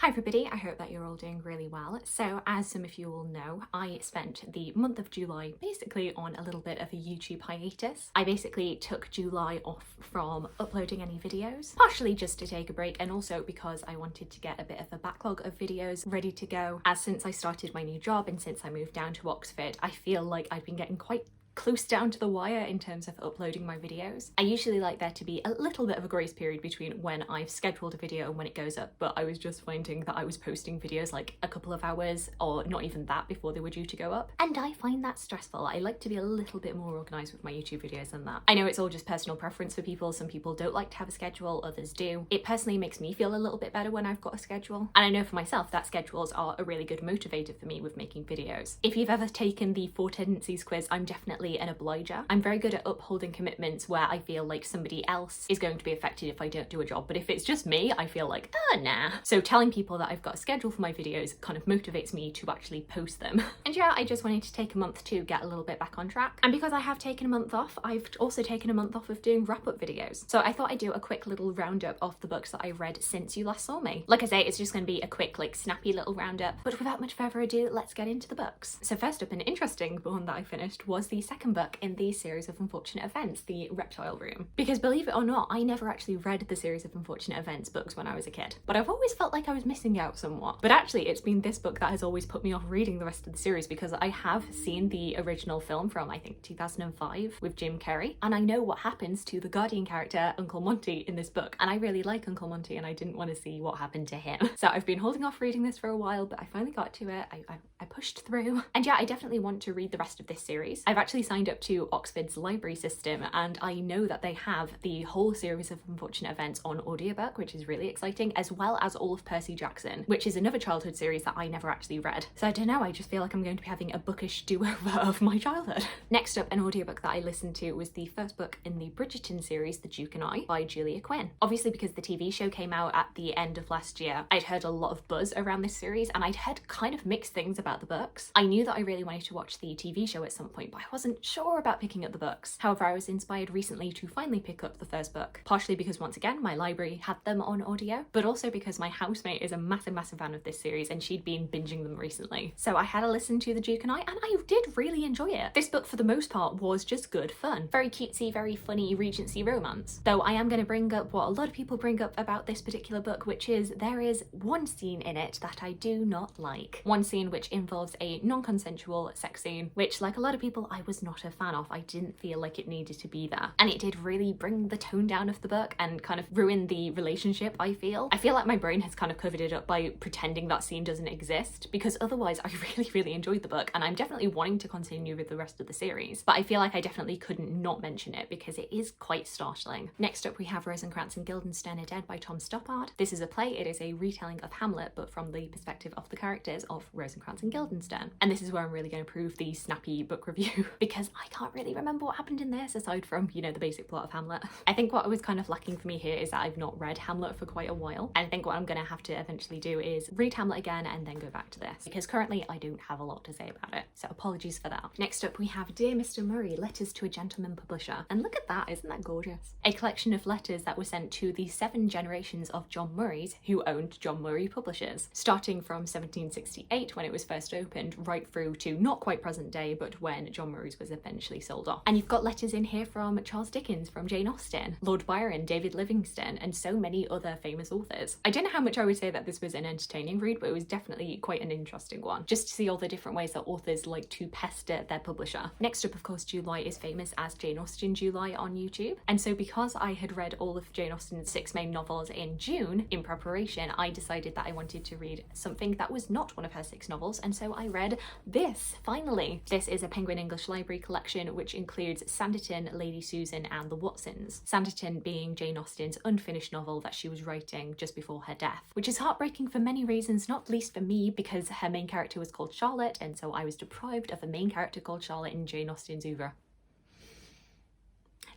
Hi everybody, I hope that you're all doing really well. So as some of you all know, I spent the month of July basically on a little bit of a YouTube hiatus. I basically took July off from uploading any videos, partially just to take a break and also because I wanted to get a bit of a backlog of videos ready to go. As since I started my new job and since I moved down to Oxford, I feel like I've been getting quite close down to the wire in terms of uploading my videos. I usually like there to be a little bit of a grace period between when I've scheduled a video and when it goes up, but I was just finding that I was posting videos like a couple of hours or not even that before they were due to go up. And I find that stressful. I like to be a little bit more organised with my YouTube videos than that. I know it's all just personal preference for people. Some people don't like to have a schedule, others do. It personally makes me feel a little bit better when I've got a schedule. And I know for myself that schedules are a really good motivator for me with making videos. If you've ever taken the 4 tendencies quiz, I'm definitely an obliger. I'm very good at upholding commitments where I feel like somebody else is going to be affected if I don't do a job, but if it's just me, I feel like, nah. So telling people that I've got a schedule for my videos kind of motivates me to actually post them. And yeah, I just wanted to take a month to get a little bit back on track. And because I have taken a month off, I've also taken a month off of doing wrap-up videos. So I thought I'd do a quick little roundup of the books that I've read since you last saw me. Like I say, it's just going to be a quick, like, snappy little roundup, but without much further ado, let's get into the books. So first up, an interesting one that I finished was the second book in the series of unfortunate events, the Reptile Room. Because believe it or not, I never actually read the series of unfortunate events books when I was a kid, but I've always felt like I was missing out somewhat. But actually it's been this book that has always put me off reading the rest of the series because I have seen the original film from I think 2005 with Jim Carrey, and I know what happens to the Guardian character Uncle Monty in this book, and I really like Uncle Monty and I didn't want to see what happened to him. So I've been holding off reading this for a while, but I finally got to it. I pushed through. And yeah, I definitely want to read the rest of this series. I've actually signed up to Oxford's library system and I know that they have the whole series of unfortunate events on audiobook, which is really exciting, as well as all of Percy Jackson, which is another childhood series that I never actually read. So I don't know, I just feel like I'm going to be having a bookish do-over of my childhood. Next up, an audiobook that I listened to was the first book in the Bridgerton series, The Duke and I, by Julia Quinn. Obviously because the TV show came out at the end of last year, I'd heard a lot of buzz around this series and I'd heard kind of mixed things about the books. I knew that I really wanted to watch the TV show at some point, but I wasn't sure about picking up the books. However, I was inspired recently to finally pick up the first book, partially because once again my library had them on audio, but also because my housemate is a massive fan of this series and she'd been binging them recently. So I had a listen to The Duke and I did really enjoy it. This book for the most part was just good fun. Very cutesy, very funny Regency romance. Though I am going to bring up what a lot of people bring up about this particular book, which is there is one scene in it that I do not like. One scene which involves a non-consensual sex scene, which like a lot of people I was not a fan of. I didn't feel like it needed to be there. And it did really bring the tone down of the book and kind of ruin the relationship, I feel. I feel like my brain has kind of covered it up by pretending that scene doesn't exist, because otherwise I really enjoyed the book and I'm definitely wanting to continue with the rest of the series. But I feel like I definitely couldn't not mention it because it is quite startling. Next up we have Rosencrantz and Guildenstern Are Dead by Tom Stoppard. This is a play. It is a retelling of Hamlet, but from the perspective of the characters of Rosencrantz and Guildenstern. And this is where I'm really going to prove the snappy book review because I can't really remember what happened in this aside from, you know, the basic plot of Hamlet. I think what was kind of lacking for me here is that I've not read Hamlet for quite a while. And I think what I'm going to have to eventually do is read Hamlet again and then go back to this because currently I don't have a lot to say about it. So apologies for that. Next up we have Dear Mr. Murray, Letters to a Gentleman Publisher. And look at that, isn't that gorgeous? A collection of letters that were sent to the 7 generations of John Murrays who owned John Murray Publishers, starting from 1768 when it was first opened right through to not quite present day, but when John Murray's was eventually sold off. And you've got letters in here from Charles Dickens, from Jane Austen, Lord Byron, David Livingstone, and so many other famous authors. I don't know how much I would say that this was an entertaining read, but it was definitely quite an interesting one, just to see all the different ways that authors like to pester their publisher. Next up, of course, July is famous as Jane Austen July on YouTube, and so because I had read all of Jane Austen's 6 main novels in June in preparation, I decided that I wanted to read something that was not one of her 6 novels, and so I read this, finally. This is a Penguin English Library collection which includes Sanditon, Lady Susan, and the Watsons. Sanditon being Jane Austen's unfinished novel that she was writing just before her death, which is heartbreaking for many reasons, not least for me because her main character was called Charlotte, and so I was deprived of a main character called Charlotte in Jane Austen's oeuvre.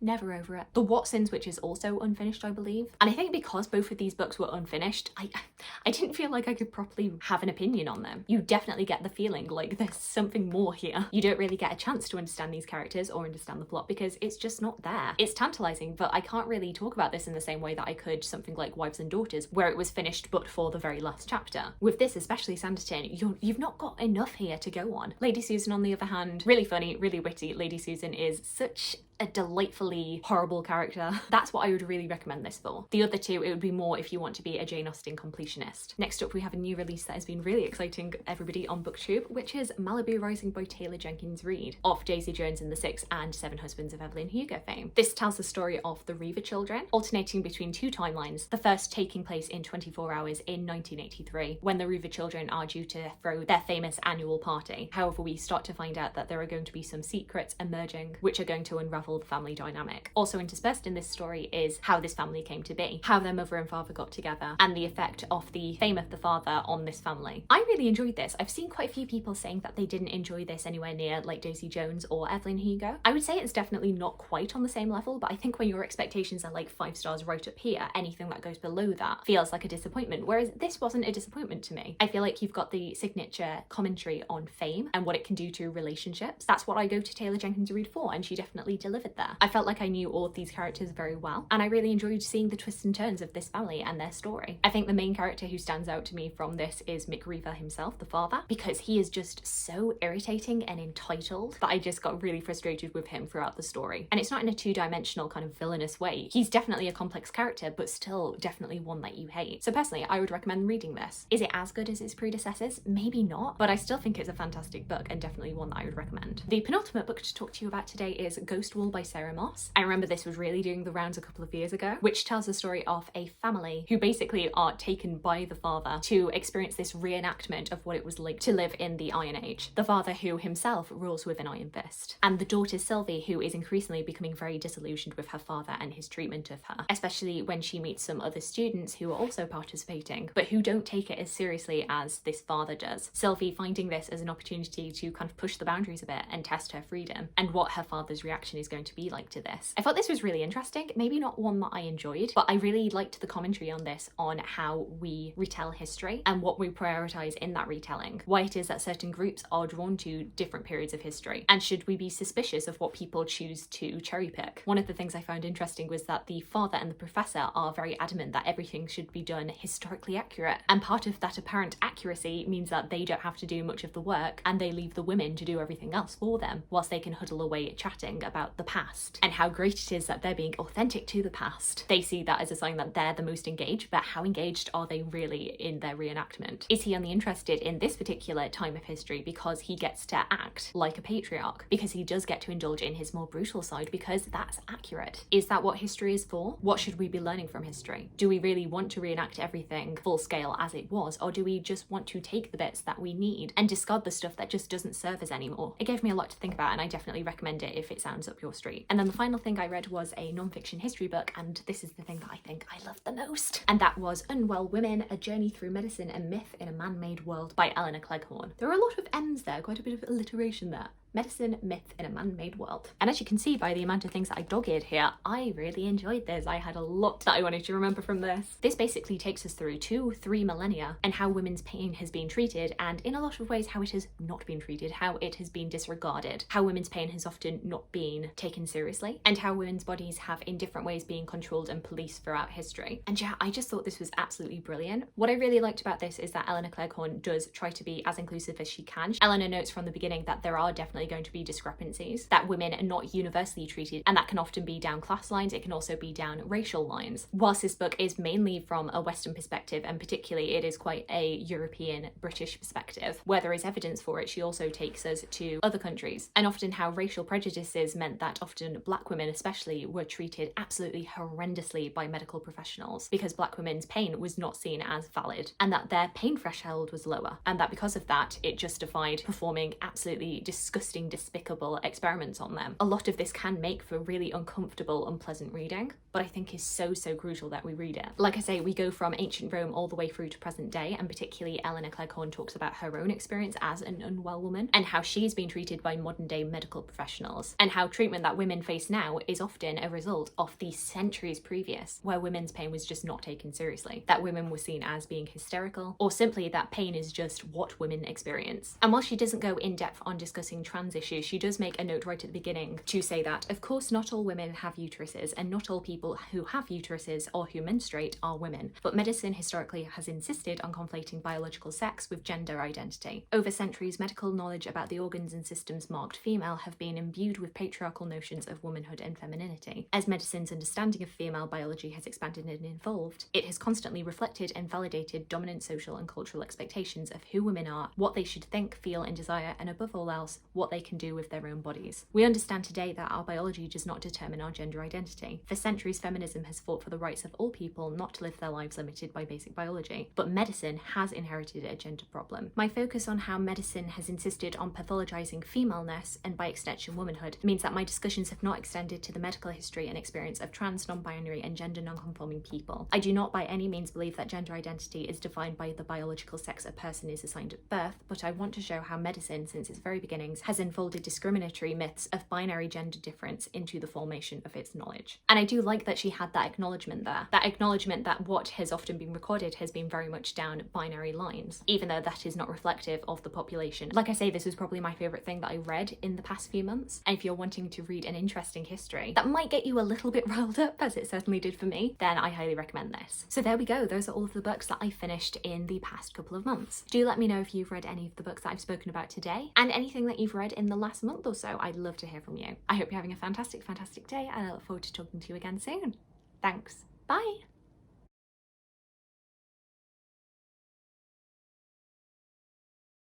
never over it. The Watsons, which is also unfinished, I believe. And I think because both of these books were unfinished, I didn't feel like I could properly have an opinion on them. You definitely get the feeling like there's something more here. You don't really get a chance to understand these characters or understand the plot because it's just not there. It's tantalizing, but I can't really talk about this in the same way that I could something like Wives and Daughters, where it was finished but for the very last chapter. With this, especially Sanditon, you've not got enough here to go on. Lady Susan, on the other hand, really funny, really witty. Lady Susan is such a delightfully horrible character. That's what I would really recommend this for. The other two, it would be more if you want to be a Jane Austen completionist. Next up, we have a new release that has been really exciting everybody on BookTube, which is Malibu Rising by Taylor Jenkins Reid, of Daisy Jones and the Six and Seven Husbands of Evelyn Hugo fame. This tells the story of the Reaver children, alternating between two timelines, the first taking place in 24 hours in 1983, when the Reaver children are due to throw their famous annual party. However, we start to find out that there are going to be some secrets emerging, which are going to unravel the family dynamic. Also interspersed in this story is how this family came to be, how their mother and father got together, and the effect of the fame of the father on this family. I really enjoyed this. I've seen quite a few people saying that they didn't enjoy this anywhere near like Daisy Jones or Evelyn Hugo. I would say it's definitely not quite on the same level, but I think when your expectations are like 5 stars right up here, anything that goes below that feels like a disappointment, whereas this wasn't a disappointment to me. I feel like you've got the signature commentary on fame and what it can do to relationships. That's what I go to Taylor Jenkins Reid for, and she definitely delivered there. I felt like I knew all of these characters very well, and I really enjoyed seeing the twists and turns of this family and their story. I think the main character who stands out to me from this is McReaver himself, the father, because he is just so irritating and entitled that I just got really frustrated with him throughout the story. And it's not in a two-dimensional kind of villainous way. He's definitely a complex character, but still definitely one that you hate. So personally, I would recommend reading this. Is it as good as its predecessors? Maybe not, but I still think it's a fantastic book and definitely one that I would recommend. The penultimate book to talk to you about today is Ghost Wall by Sarah Moss. I remember this was really doing the rounds a couple of years ago, which tells the story of a family who basically are taken by the father to experience this reenactment of what it was like to live in the Iron Age. The father who himself rules with an iron fist, and the daughter Sylvie, who is increasingly becoming very disillusioned with her father and his treatment of her, especially when she meets some other students who are also participating, but who don't take it as seriously as this father does. Sylvie finding this as an opportunity to kind of push the boundaries a bit and test her freedom, and what her father's reaction is going to be like to this. I thought this was really interesting, maybe not one that I enjoyed, but I really liked the commentary on this, on how we retell history and what we prioritize in that retelling, why it is that certain groups are drawn to different periods of history, and should we be suspicious of what people choose to cherry pick. One of the things I found interesting was that the father and the professor are very adamant that everything should be done historically accurate, and part of that apparent accuracy means that they don't have to do much of the work and they leave the women to do everything else for them, whilst they can huddle away chatting about the past and how great it is that they're being authentic to the past. They see that as a sign that they're the most engaged, but how engaged are they really in their reenactment? Is he only interested in this particular time of history because he gets to act like a patriarch, because he does get to indulge in his more brutal side because that's accurate? Is that what history is for? What should we be learning from history? Do we really want to reenact everything full scale as it was, or do we just want to take the bits that we need and discard the stuff that just doesn't serve us anymore? It gave me a lot to think about, and I definitely recommend it if it sounds up your street. And then the final thing I read was a non-fiction history book, and this is the thing that I think I loved the most, and that was Unwell Women, A Journey Through Medicine and Myth in a Man-Made World by Elinor Cleghorn. There are a lot of M's there, quite a bit of alliteration there. Medicine, myth in a man-made world. And as you can see by the amount of things that I dog-eared here, I really enjoyed this. I had a lot that I wanted to remember from this. This basically takes us through 2-3 millennia and how women's pain has been treated, and in a lot of ways how it has not been treated, how it has been disregarded, how women's pain has often not been taken seriously, and how women's bodies have in different ways been controlled and policed throughout history. And yeah, I just thought this was absolutely brilliant. What I really liked about this is that Elinor Cleghorn does try to be as inclusive as she can. Elinor notes from the beginning that there are definitely going to be discrepancies, that women are not universally treated, and that can often be down class lines, it can also be down racial lines. Whilst this book is mainly from a Western perspective, and particularly it is quite a European British perspective, where there is evidence for it, she also takes us to other countries, and often how racial prejudices meant that often black women especially were treated absolutely horrendously by medical professionals because black women's pain was not seen as valid, and that their pain threshold was lower, and that because of that it justified performing absolutely disgusting disgusting, despicable experiments on them. A lot of this can make for really uncomfortable, unpleasant reading, but I think is so crucial that we read it. Like I say, we go from ancient Rome all the way through to present day, and particularly Elinor Cleghorn talks about her own experience as an unwell woman and how she's been treated by modern day medical professionals, and how treatment that women face now is often a result of the centuries previous, where women's pain was just not taken seriously, that women were seen as being hysterical, or simply that pain is just what women experience. And while she doesn't go in depth on discussing trans issues, she does make a note right at the beginning to say that, of course, not all women have uteruses, and not all people who have uteruses or who menstruate are women, but medicine historically has insisted on conflating biological sex with gender identity. Over centuries, medical knowledge about the organs and systems marked female have been imbued with patriarchal notions of womanhood and femininity. As medicine's understanding of female biology has expanded and evolved, it has constantly reflected and validated dominant social and cultural expectations of who women are, what they should think, feel and desire, and above all else, what they can do with their own bodies. We understand today that our biology does not determine our gender identity. For centuries, feminism has fought for the rights of all people not to live their lives limited by basic biology, but medicine has inherited a gender problem. My focus on how medicine has insisted on pathologizing femaleness, and by extension womanhood, means that my discussions have not extended to the medical history and experience of trans, non-binary and gender non-conforming people. I do not by any means believe that gender identity is defined by the biological sex a person is assigned at birth, but I want to show how medicine, since its very beginnings, has unfolded discriminatory myths of binary gender difference into the formation of its knowledge. And I do like that she had that acknowledgement there, that acknowledgement that what has often been recorded has been very much down binary lines, even though that is not reflective of the population. Like I say, this is probably my favourite thing that I read in the past few months, and if you're wanting to read an interesting history that might get you a little bit riled up, as it certainly did for me, then I highly recommend this. So there we go, those are all of the books that I finished in the past couple of months. Do let me know if you've read any of the books that I've spoken about today, and anything that you've read in the last month or so. I'd love to hear from you. I hope you're having a fantastic day, and I look forward to talking to you again soon. Thanks. Bye!